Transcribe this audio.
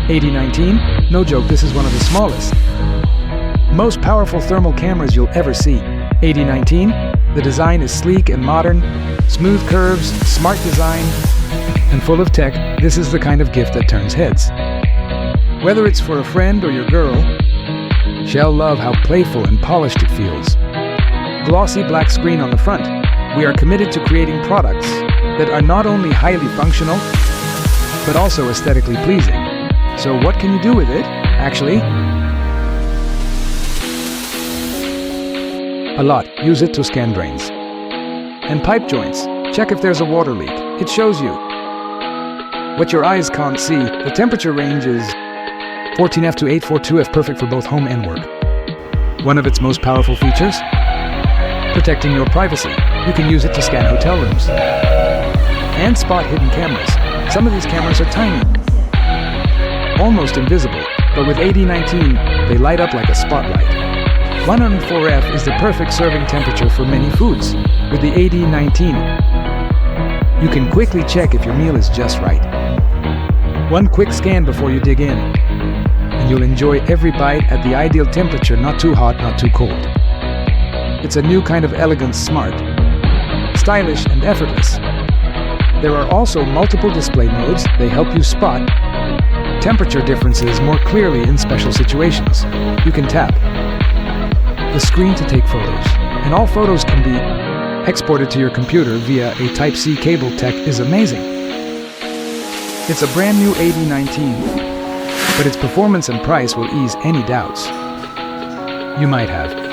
80丨? No joke, this is one of the smallest, most powerful thermal cameras you'll ever see. 80丨? The design is sleek and modern, smooth curves, smart design, and full of tech. This is the kind of gift that turns heads. Whether it's for a friend or your girl, she'll love how playful and polished it feels. Glossy black screen on the front. We are committed to creating products that are not only highly functional, but also aesthetically pleasing. So what can you do with it, actually? A lot. Use it to scan drains and pipe joints. Check if there's a water leak. It shows you what your eyes can't see. The temperature range is 14F to 842F, perfect for both home and work. One of its most powerful features? Protecting your privacy. You can use it to scan hotel rooms and spot hidden cameras. Some of these cameras are tiny, almost invisible, but with 80丨, they light up like a spotlight. 104F is the perfect serving temperature for many foods. With the 80丨, you can quickly check if your meal is just right. One quick scan before you dig in, and you'll enjoy every bite at the ideal temperature, not too hot, not too cold. It's a new kind of elegant, smart, stylish, and effortless. There are also multiple display modes. They help you spot temperature differences more clearly in special situations. You can tap the screen to take photos, and all photos can be exported to your computer via a Type-C cable. Tech is amazing. It's a brand new 80丨, but its performance and price will ease any doubts you might have.